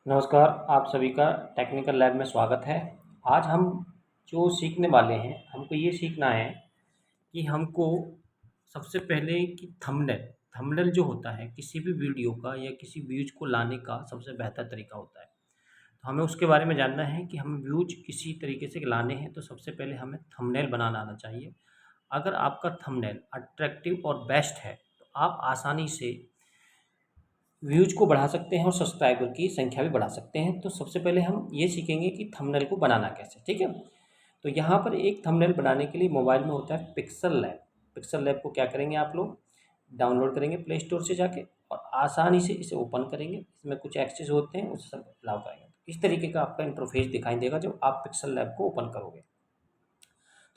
नमस्कार, आप सभी का टेक्निकल लैब में स्वागत है। आज हम जो सीखने वाले हैं, हमको ये सीखना है कि हमको सबसे पहले कि थंबनेल थंबनेल जो होता है किसी भी वीडियो का या किसी व्यूज़ को लाने का सबसे बेहतर तरीका होता है। तो हमें उसके बारे में जानना है कि हमें व्यूज़ किसी तरीके से लाने हैं, तो सबसे पहले हमें थंबनेल बनाना आना चाहिए। अगर आपका थंबनेल अट्रैक्टिव और बेस्ट है, तो आप आसानी से व्यूज़ को बढ़ा सकते हैं और सब्सक्राइबर की संख्या भी बढ़ा सकते हैं। तो सबसे पहले हम ये सीखेंगे कि थंबनेल को बनाना कैसे, ठीक है? तो यहाँ पर एक थंबनेल बनाने के लिए मोबाइल में होता है पिक्सल लैब। पिक्सल लैब को क्या करेंगे आप लोग, डाउनलोड करेंगे प्ले स्टोर से जाके और आसानी से इसे ओपन करेंगे। इसमें कुछ एक्सेस होते हैं, उसे सब अलाउ करेंगे। इस तरीके का आपका इंटरफेस दिखाई देगा जब आप पिक्सल लैब को ओपन करोगे।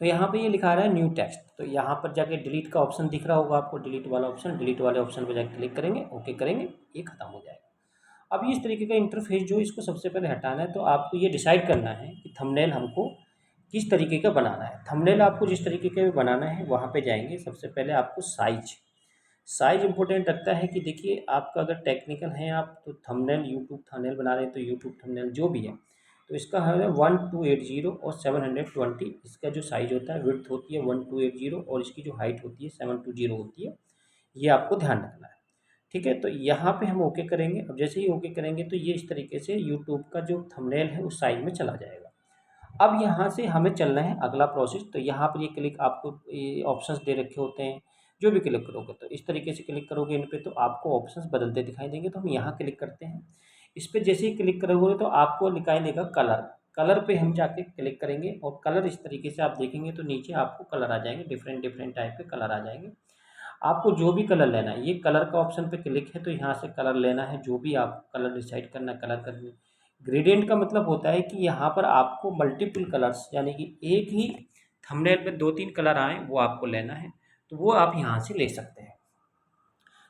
तो यहाँ पे ये लिखा रहा है न्यू टेक्स्ट, तो यहाँ पर जाके डिलीट का ऑप्शन दिख रहा होगा आपको, डिलीट वाला ऑप्शन, डिलीट वाले ऑप्शन पर जाके क्लिक करेंगे, ओके करेंगे, ये खत्म हो जाएगा। अब इस तरीके का इंटरफेस जो इसको सबसे पहले हटाना है, तो आपको ये डिसाइड करना है कि थंबनेल हमको किस तरीके का बनाना है। थंबनेल आपको जिस तरीके का भी बनाना है वहाँ पे जाएंगे। सबसे पहले आपको साइज साइज इंपॉर्टेंट रखता है कि देखिए, आपका अगर टेक्निकल है आप, तो थंबनेल यूट्यूब थंबनेल बना रहे हैं, तो यूट्यूब थंबनेल जो भी है, तो इसका है 1280 और 720। इसका जो साइज़ होता है, विड्थ होती है 1280 और इसकी जो हाइट होती है 720 होती है। ये आपको ध्यान रखना है, ठीक है? तो यहाँ पे हम ओके करेंगे। अब जैसे ही ओके करेंगे तो ये इस तरीके से यूट्यूब का जो थंबनेल है उस साइज़ में चला जाएगा। अब यहाँ से हमें चलना है अगला प्रोसेस। तो यहाँ पर ये क्लिक, आपको ये ऑप्शंस दे रखे होते हैं, जो भी क्लिक करोगे तो इस तरीके से क्लिक करोगे इन पे, तो आपको ऑप्शंस बदलते दिखाई देंगे। तो हम यहाँ क्लिक करते हैं। इस पे जैसे ही क्लिक करोगे तो आपको दिखाई देगा कलर। कलर पे हम जाके क्लिक करेंगे और कलर इस तरीके से आप देखेंगे तो नीचे आपको कलर आ जाएंगे, डिफरेंट डिफरेंट टाइप के कलर आ जाएंगे। आपको जो भी कलर लेना है, ये कलर का ऑप्शन पे क्लिक है, तो यहाँ से कलर लेना है, जो भी आप कलर डिसाइड करना है कलर करने। ग्रेडियंट का मतलब होता है कि यहाँ पर आपको मल्टीपल कलर्स, यानी कि एक ही थंबनेल में 2-3 कलर आएँ वो आपको लेना है, तो वो आप यहाँ से ले सकते हैं।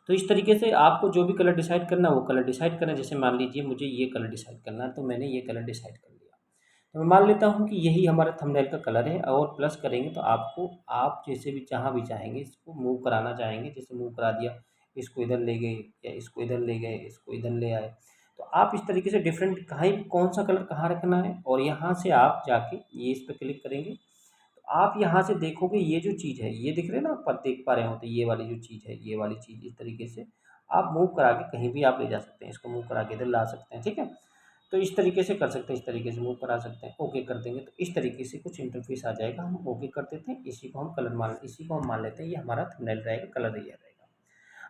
तो इस तरीके से आपको जो भी कलर डिसाइड करना है वो कलर डिसाइड करना है। जैसे मान लीजिए मुझे ये कलर डिसाइड करना है, तो मैंने ये कलर डिसाइड कर लिया। तो मैं मान लेता हूँ कि यही हमारा थंबनेल का कलर है, और प्लस करेंगे तो आपको, आप जैसे भी जहाँ भी चाहेंगे इसको मूव कराना चाहेंगे, जैसे मूव करा दिया, इसको इधर ले गए या इसको इधर ले गए, इसको इधर ले आए, तो आप इस तरीके से डिफरेंट कहीं कौन सा कलर कहाँ रखना है, और यहाँ से आप जाके ये इस पर क्लिक करेंगे। तो आप यहाँ से देखोगे ये जो चीज़ है, ये दिख रहे हैं ना, आप देख पा रहे हो, तो ये वाली जो चीज़ है, ये वाली चीज़ इस तरीके से आप मूव करा के कहीं भी आप ले जा सकते हैं। इसको मूव करा के इधर ला सकते हैं, ठीक है? तो इस तरीके से कर सकते हैं, इस तरीके से मूव करा सकते हैं। ओके कर देंगे तो इस तरीके से कुछ इंटरफेस आ जाएगा। हम ओके कर देते हैं, इसी को हम मान लेते हैं ये हमारा थंबनेल रहेगा, कलर ये रहेगा।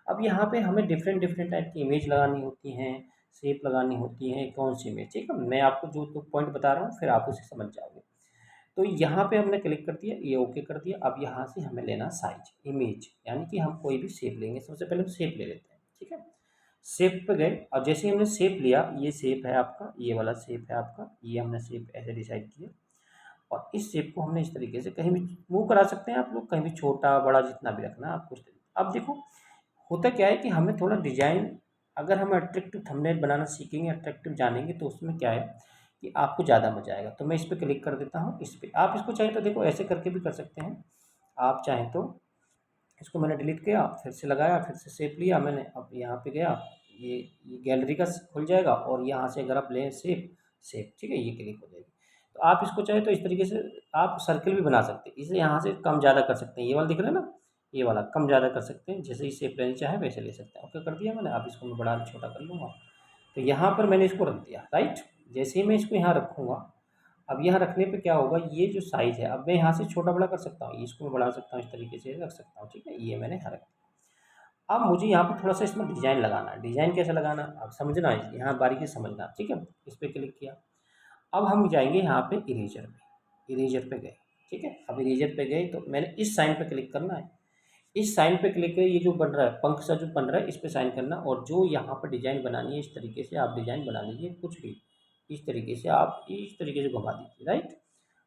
अब यहाँ पे हमें डिफरेंट डिफरेंट टाइप की इमेज लगानी होती हैं, शेप लगानी होती हैं, कौन सी इमेज, ठीक है? मैं आपको जो जो पॉइंट बता रहा हूँ फिर आप उसे समझ जाओगे। तो यहाँ पे हमने क्लिक कर दिया, ये ओके कर दिया। अब यहाँ से हमें लेना साइज इमेज, यानी कि हम कोई भी शेप लेंगे। सबसे पहले हम शेप ले लेते हैं, ठीक है? शेप पे गए और जैसे ही हमने शेप लिया, ये शेप है आपका, ये वाला शेप है आपका, ये हमने शेप ऐसे डिसाइड किया और इस शेप को हमने इस तरीके से कहीं भी मूव करा सकते हैं आप लोग, कहीं भी छोटा बड़ा जितना भी रखना है आपको उस तरीके। अब देखो, होता क्या है कि हमें थोड़ा डिजाइन, अगर हम अट्रैक्टिव थंबनेल बनाना सीखेंगे, अट्रैक्टिव जानेंगे, तो उसमें क्या है कि आपको ज़्यादा मजा आएगा। तो मैं इस पर क्लिक कर देता हूँ, इस पर आप इसको चाहें तो देखो ऐसे करके भी कर सकते हैं। आप चाहें तो इसको मैंने डिलीट किया, फिर से लगाया, फिर से शेप लिया मैंने, अब यहाँ पे गया, ये गैलरी का खुल जाएगा और यहाँ से अगर आप लें शेप शेप, ठीक है, ये क्लिक हो जाएगी। तो आप इसको चाहे तो इस तरीके से आप सर्कल भी बना सकते हैं। इसे यहाँ से कम ज़्यादा कर सकते हैं, ये वाला दिख रहा है ना, ये वाला कम ज़्यादा कर सकते हैं, जैसे ही शेप लेनी चाहे वैसे ले सकते हैं। ओके कर दिया मैंने। अब इसको मैं बड़ा छोटा कर लूँगा। तो यहाँ पर मैंने इसको रख दिया, राइट। जैसे ही मैं इसको यहाँ रखूँगा, अब यहाँ रखने पे क्या होगा, ये जो साइज़ है, अब मैं यहाँ से छोटा बड़ा कर सकता हूँ, इसको मैं बढ़ा सकता हूँ, इस तरीके से रख सकता हूँ, ठीक है? ये मैंने यहाँ रख दिया। अब मुझे यहाँ पर थोड़ा-सा इसमें डिज़ाइन लगाना है। डिज़ाइन कैसे लगाना है अब समझना है, यहाँ बारीकी से समझना, ठीक है? इस पे क्लिक किया। अब हम जाएँगे यहाँ पे इरेज़र पे, इरेज़र पे गए, ठीक है? अब इरेज़र पे गए तो मैंने इस साइन पे क्लिक करना है। इस साइन पे क्लिक करिए, ये जो बन रहा है, पंख सा जो बन रहा है, इस पे साइन करना, और जो यहाँ पर डिज़ाइन बनानी है इस तरीके से आप डिज़ाइन बना लीजिए, कुछ भी। इस तरीके से आप इस तरीके से घुमा दीजिए, राइट।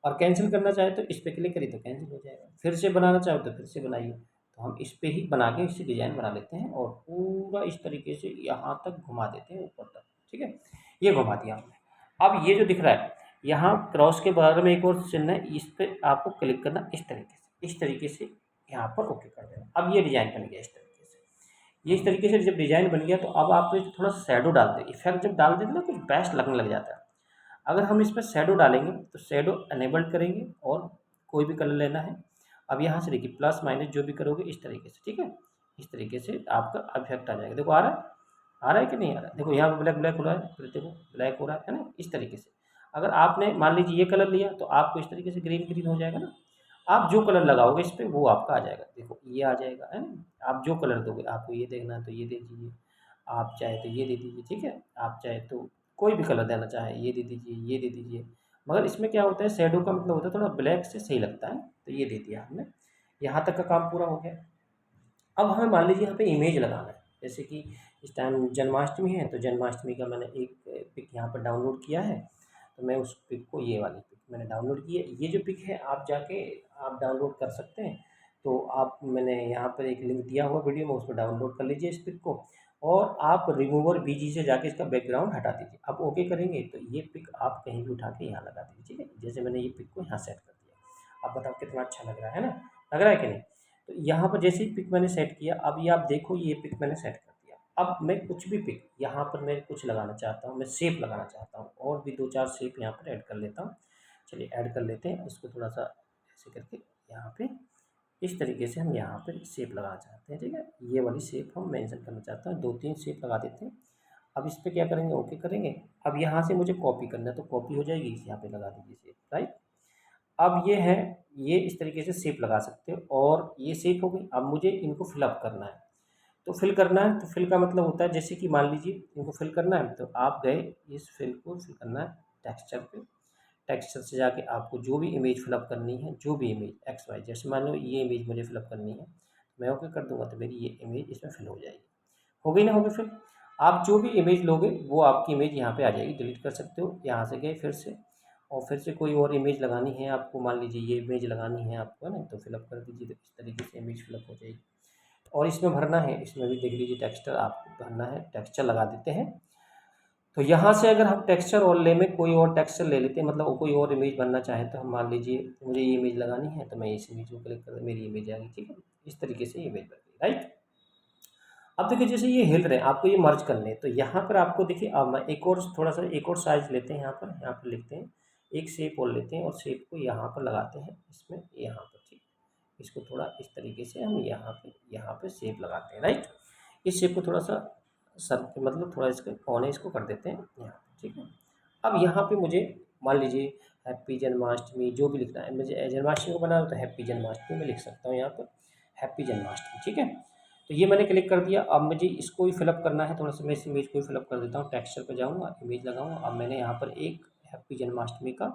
और कैंसिल करना चाहे तो इस पे क्लिक करिए तो कैंसिल हो जाएगा। फिर से बनाना चाहो तो फिर से बनाइए। तो हम इस पे ही बना के इससे डिज़ाइन बना लेते हैं और पूरा इस तरीके से यहाँ तक घुमा देते हैं, ऊपर तक, ठीक है? ये घुमा दिया हमने। अब ये जो दिख रहा है, यहाँ क्रॉस के बगल में एक और चिन्ह है, इस पे आपको क्लिक करना, इस तरीके से, इस तरीके से यहाँ पर ओके कर देना। अब ये डिज़ाइन बन गया इस तरीके से। ये इस तरीके से जब डिज़ाइन बन गया तो अब आप इस थोड़ा शैडो डालते हैं, इफेक्ट जब डाल देते ना कुछ बेस्ट लगने लग जाता है। अगर हम इसमें शैडो डालेंगे तो शैडो अनेबल्ड करेंगे और कोई भी कलर लेना है। अब यहाँ से देखिए प्लस माइनस जो भी करोगे इस तरीके से, ठीक है? इस तरीके से आपका इफेक्ट आ जाएगा। देखो आ रहा है कि नहीं आ रहा है? देखो यहाँ पे ब्लैक ब्लैक हो रहा है, फिर देखो ब्लैक हो रहा है ना? इस तरीके से। अगर आपने मान लीजिए ये कलर लिया तो आपको इस तरीके से ग्रीन ग्रीन हो जाएगा ना। आप जो कलर लगाओगे इस पे वो आपका आ जाएगा। देखो ये आ जाएगा, है ना? आप जो कलर दोगे, आपको ये देखना है तो ये दे दीजिए, आप चाहे तो ये दे दीजिए, ठीक है? आप चाहे तो कोई भी कलर देना चाहे ये दे दीजिए, ये दे दीजिए। मगर इसमें क्या होता है शैडो का मतलब होता है थोड़ा ब्लैक से सही लगता है, तो ये दे दिया हमने। यहाँ तक का काम पूरा हो गया। अब हमें मान लीजिए यहाँ पे इमेज लगाना है, जैसे कि इस टाइम जन्माष्टमी है तो जन्माष्टमी का मैंने एक पिक यहाँ पर डाउनलोड किया है। तो मैं उस पिक को, ये वाली पिक मैंने डाउनलोड की है। ये जो पिक है आप जाके आप डाउनलोड कर सकते हैं। तो आप, मैंने यहाँ पर एक लिंक दिया हुआ वीडियो में, उसमें डाउनलोड कर लीजिए इस पिक को। और आप रिमूवर बीजी से जाके इसका बैकग्राउंड हटा दीजिए। आप ओके करेंगे तो ये पिक आप कहीं भी उठा के यहाँ लगा दीजिए, ठीक है? जैसे मैंने ये पिक को यहाँ सेट कर दिया। आप बताओ कितना अच्छा लग रहा है ना? लग रहा है कि नहीं? तो यहाँ पर जैसे ही पिक मैंने सेट किया, अब ये आप देखो ये पिक मैंने सेट कर दिया। अब मैं कुछ भी पिक यहाँ पर मैं कुछ लगाना चाहता हूँ, मैं शेप लगाना चाहता हूँ, और भी 2-4 शेप यहाँ पर ऐड कर लेता हूँ। चलिए ऐड कर लेते हैं इसको थोड़ा सा ऐसे करके यहाँ पे। इस तरीके से हम यहाँ पे शेप लगाना चाहते हैं, ठीक है? ये वाली शेप हम मेंशन करना चाहते हैं, 2-3 शेप लगा देते हैं। अब इस पे क्या करेंगे, ओके करेंगे। अब यहाँ से मुझे कॉपी करना है तो कॉपी हो जाएगी, इस यहाँ पे लगा दीजिए शेप, राइट? अब ये है, ये इस तरीके से शेप लगा सकते हो, और ये शेप हो गई। अब मुझे इनको फिलअप करना है। तो फिल करना है, तो फिल का मतलब होता है जैसे कि मान लीजिए इनको फिल करना है तो आप गए, इस फिल को फिल करना है टेक्सचर पे। टेक्सचर से जाके आपको जो भी इमेज फिलअप करनी है, जो भी इमेज एक्स वाई, जैसे मान लो ये इमेज मुझे फिलअप करनी है, मैं ओके कर दूंगा तो मेरी ये इमेज इसमें फिल हो जाएगी। हो गई ना, हो गई फिल। आप जो भी इमेज लोगे वो आपकी इमेज यहाँ पे आ जाएगी। डिलीट कर सकते हो, यहाँ से गए फिर से, और फिर से कोई और इमेज लगानी है आपको, मान लीजिए ये इमेज लगानी है आपको, है ना? तो फिलअप कर दीजिए, तो इस तरीके से इमेज फिलअप हो जाएगी। और इसमें भरना है, इसमें भी देख लीजिए टेक्सचर आपको भरना है, टेक्सचर लगा देते हैं। तो यहाँ से अगर हम टेक्सचर और ले में कोई और टेक्सचर ले लेते हैं, मतलब वो कोई और इमेज बनना चाहे, तो हम मान लीजिए मुझे ये इमेज लगानी है तो मैं इस इमेज को क्लिक कर, मेरी इमेज आ गई, ठीक है? इस तरीके से इमेज बन गई, राइट? अब देखिए जैसे ये हिल रहे हैं, आपको ये मर्ज करने हैं, तो यहाँ पर आपको देखिए, अब मैं एक और थोड़ा सा एक और साइज लेते हैं, यहाँ पर लिखते हैं, एक शेप और लेते हैं, और शेप को यहाँ पर लगाते हैं इसमें, यहाँ पर, ठीक। इसको थोड़ा इस तरीके से हम यहाँ पे शेप लगाते हैं, राइट? इस शेप को थोड़ा सा सर मतलब थोड़ा इसके कोने इसको कर देते हैं यहाँ पे, ठीक है? अब यहाँ पे मुझे मान लीजिए हैप्पी जन्माष्टमी जो भी लिखना है, मुझे जन्माष्टमी को बनाना तो हैप्पी जन्माष्टमी में लिख सकता हूँ यहाँ पर, हैप्पी जन्माष्टमी, ठीक है? तो ये मैंने क्लिक कर दिया। अब मुझे इसको भी फिलअप करना है, थोड़ा सा मैं इस इमेज को भी फिलअप कर देता हूँ। टेक्सचर पे जाऊँगा, इमेज लगाऊँगा। अब मैंने यहाँ पर एक हैप्पी जन्माष्टमी का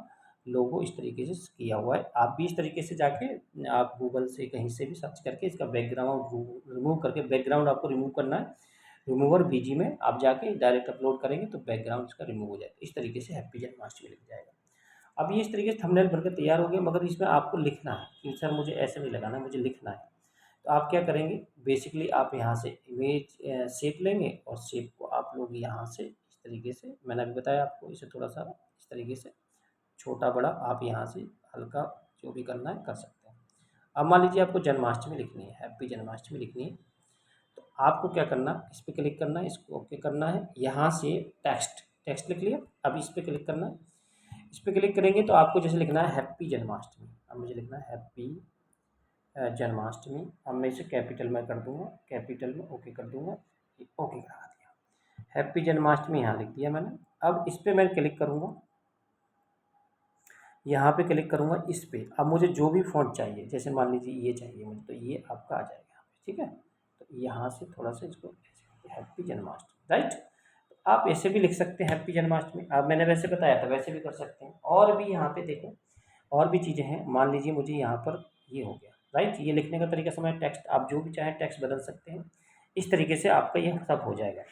लोगो इस तरीके से किया हुआ है। आप भी इस तरीके से जाके आप गूगल से कहीं से भी सर्च करके इसका बैकग्राउंड रिमूव करके, बैकग्राउंड आपको रिमूव करना है, रिमूवर बीजी में आप जाके डायरेक्ट अपलोड करेंगे तो बैकग्राउंड इसका रिमूव हो जाएगा। इस तरीके से हैप्पी जन्माष्टमी लिख जाएगा। अब ये इस तरीके से थंबनेल बनकर तैयार हो गया, मगर इसमें आपको लिखना है कि सर मुझे ऐसे नहीं लगाना, मुझे लिखना है। तो आप क्या करेंगे, बेसिकली आप यहाँ से इमेज शेप लेंगे, और शेप को आप लोग यहाँ से इस तरीके से, मैंने अभी बताया आपको, इसे थोड़ा सा इस तरीके से छोटा बड़ा आप यहाँ से हल्का जो भी करना है कर सकते हैं। अब मान लीजिए आपको जन्माष्टमी लिखनी है, हैप्पी जन्माष्टमी लिखनी है, तो आपको क्या करना, इस पर क्लिक करना है, इसको ओके करना है। यहाँ से टेक्स्ट टेक्स्ट लिख लिया, अब इस पर क्लिक करना है। इस पर क्लिक करेंगे तो आपको जैसे लिखना है हैप्पी जन्माष्टमी। अब मुझे लिखना है हैप्पी जन्माष्टमी। अब मैं इसे कैपिटल में कर दूंगा, कैपिटल में ओके कर दूंगा, ओके करा दिया। हैप्पी जन्माष्टमी यहाँ लिख दिया मैंने। अब इस पर मैं क्लिक करूँगा, यहाँ पे क्लिक करूँगा इस पे। अब मुझे जो भी फ़ॉन्ट चाहिए, जैसे मान लीजिए ये चाहिए मुझे, तो ये आपका आ जाएगा यहाँ पे, ठीक है? तो यहाँ से थोड़ा सा इसको हैप्पी जन्माष्टमी, राइट? तो आप ऐसे भी लिख सकते हैं हैप्पी जन्माष्टमी। अब मैंने वैसे बताया था, वैसे भी कर सकते हैं। और भी यहाँ पे देखो और भी चीज़ें हैं। मान लीजिए मुझे यहाँ पर ये हो गया, राइट? ये लिखने का तरीका समझ, टेक्स्ट आप जो भी चाहें टेक्स्ट बदल सकते हैं। इस तरीके से आपका यह सब हो जाएगा।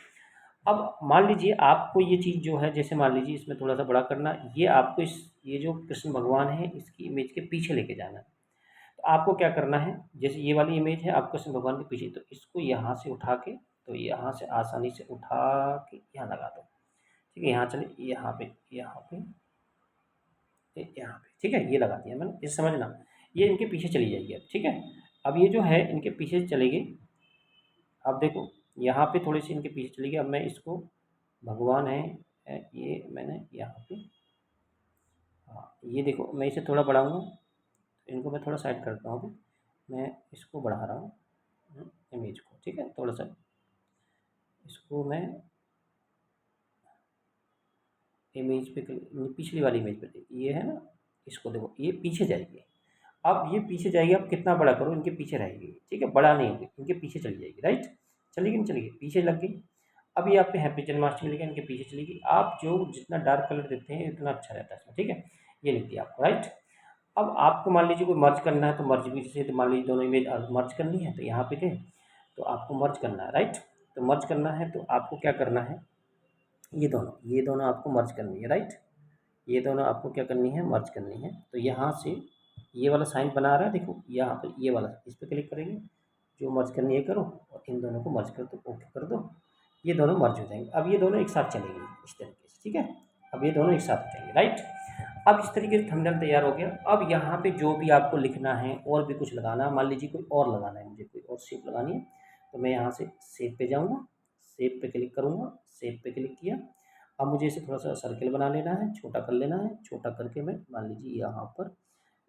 अब मान लीजिए आपको ये चीज़ जो है, जैसे मान लीजिए इसमें थोड़ा सा बड़ा करना, ये आपको ये जो कृष्ण भगवान है इसकी इमेज के पीछे लेके जाना है। तो आपको क्या करना है, जैसे ये वाली इमेज है आप कृष्ण भगवान के पीछे, तो इसको यहाँ से उठा के, तो यहाँ से आसानी से उठा के यहाँ लगा दो, ठीक है? यहाँ चले, यहाँ पे, यहाँ पे, यहाँ पे, ठीक है? ये लगा दिया मैंने, ये समझना। ये इनके पीछे चली जाएगी अब, ठीक है? अब ये जो है इनके पीछे चलेगी। अब देखो यहाँ पे थोड़ी सी इनके पीछे चली गई। अब मैं इसको भगवान है ये मैंने यहाँ पे, हाँ ये देखो मैं इसे थोड़ा बढ़ाऊँगा, इनको मैं थोड़ा साइड करता हूँ अभी, मैं इसको बढ़ा रहा हूँ इमेज को, ठीक है। थोड़ा सा इसको मैं इमेज पे पिछली वाली इमेज पे देखिए, ये है ना, इसको देखो ये पीछे जाएगी। अब ये पीछे जाएगी, अब कितना बड़ा करो इनके पीछे रहेगी, ठीक है, बड़ा नहीं होगी, इनके पीछे चली जाएगी, राइट। चलेगी नहीं चलेगी, पीछे लग गई। अब ये आप पे हैप्पी जन्माष्टमी लिखा है, इनके पीछे चलेगी। आप जो जितना डार्क कलर देते हैं उतना अच्छा रहता है इसमें, ठीक है। ये लिख दिया आपको, राइट। अब आपको मान लीजिए कोई मर्ज करना है तो मर्ज भी, जैसे मान लीजिए दोनों इमेज मर्ज करनी है तो यहाँ पे गए तो आपको मर्ज करना है, राइट। तो मर्ज करना है तो आपको क्या करना है, ये दोनों आपको मर्ज करनी है, राइट। ये दोनों आपको क्या करनी है, मर्ज करनी है। तो यहाँ से ये वाला साइन बना रहा है, देखो यहाँ पर ये वाला, इस पर क्लिक करेंगे, जो मर्ज करनी है करो और इन दोनों को मर्ज कर दो, ओके कर दो। ये दोनों मर्ज हो जाएंगे। अब ये दोनों एक साथ चलेंगे इस तरीके से, ठीक है। अब ये दोनों एक साथ हो जाएंगे, राइट। अब इस तरीके से थंबनेल तैयार हो गया। अब यहाँ पे जो भी आपको लिखना है और भी कुछ लगाना है, मान लीजिए कोई और लगाना है, मुझे कोई और शेप लगानी है, तो मैं यहाँ से शेप पे जाऊँगा, शेप पे क्लिक करूँगा, शेप पे क्लिक किया। अब मुझे इसे थोड़ा सा सर्किल बना लेना है, छोटा कर लेना है, छोटा करके मैं मान लीजिए यहाँ पे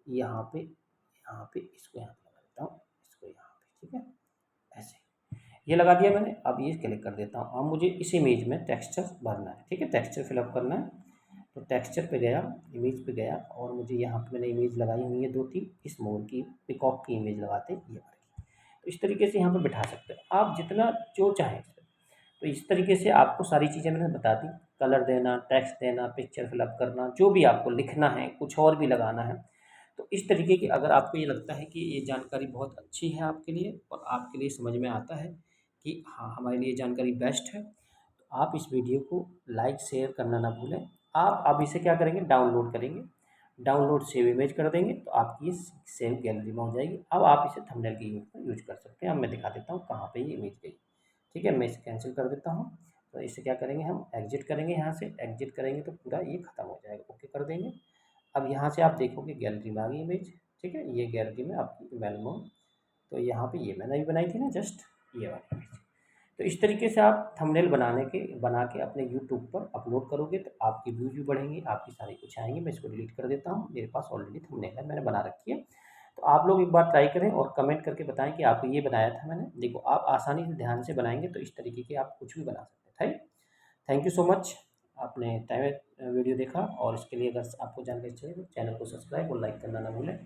इसको यहाँ पे लगा देता हूँ, इसको यहाँ पे, ठीक है, ऐसे ये लगा दिया मैंने। अब ये क्लिक कर देता हूँ। अब मुझे इस इमेज में टेक्सचर भरना है, ठीक है, टेक्सचर फिलअप करना है। तो टेक्सचर पे गया, इमेज पे गया और मुझे यहाँ पे मैंने इमेज लगाई हुई है 2-3, इस मोर की, पिकॉक की इमेज लगाते हैं ये वाली। तो इस तरीके से यहाँ पे बिठा सकते हैं आप जितना जो चाहें। तो इस तरीके से आपको सारी चीज़ें मैंने बता दी, कलर देना, टेक्स्ट देना, पिक्चर फिलअप करना, जो भी आपको लिखना है, कुछ और भी लगाना है। तो इस तरीके की अगर आपको ये लगता है कि ये जानकारी बहुत अच्छी है आपके लिए और आपके लिए समझ में आता है कि हाँ हमारे लिए जानकारी बेस्ट है, तो आप इस वीडियो को लाइक शेयर करना ना भूलें। आप अब इसे क्या करेंगे, डाउनलोड करेंगे, डाउनलोड सेव इमेज कर देंगे तो आपकी ये सेव गैलरी में हो जाएगी। अब आप इसे थंबनेल के यूज कर सकते हैं। अब मैं दिखा देता हूँ कहाँ पे ये इमेज गई, ठीक है। मैं इसे कैंसिल कर देता हूँ। तो इसे क्या करेंगे, हम एग्जिट करेंगे, यहाँ से एग्जिट करेंगे तो पूरा ये खत्म हो जाएगा, ओके कर देंगे। अब यहाँ से आप देखोगे गैलरी में आ गई इमेज, ठीक है, ये गैलरी में आपकी मेलमोन। तो यहाँ पे ये मैंने अभी बनाई थी ना जस्ट, ये वाली इमेज। तो इस तरीके से आप थंबनेल बना के अपने यूट्यूब पर अपलोड करोगे तो आपकी व्यूज भी बढ़ेंगी, आपकी सारी कुछ आएंगे। मैं इसको डिलीट कर देता हूँ, मेरे पास ऑलरेडी थंबनेल है, मैंने बना रखी है। तो आप लोग एक बार ट्राई करें और कमेंट करके बताएं कि आपको ये बनाया था मैंने। देखो आप आसानी से ध्यान से बनाएंगे तो इस तरीके के आप कुछ भी बना सकते हैं। थैंक यू सो मच, आपने टाइम वीडियो देखा और इसके लिए अगर आपको जानकारी चाहिए तो चैनल को सब्सक्राइब और लाइक करना ना भूलें।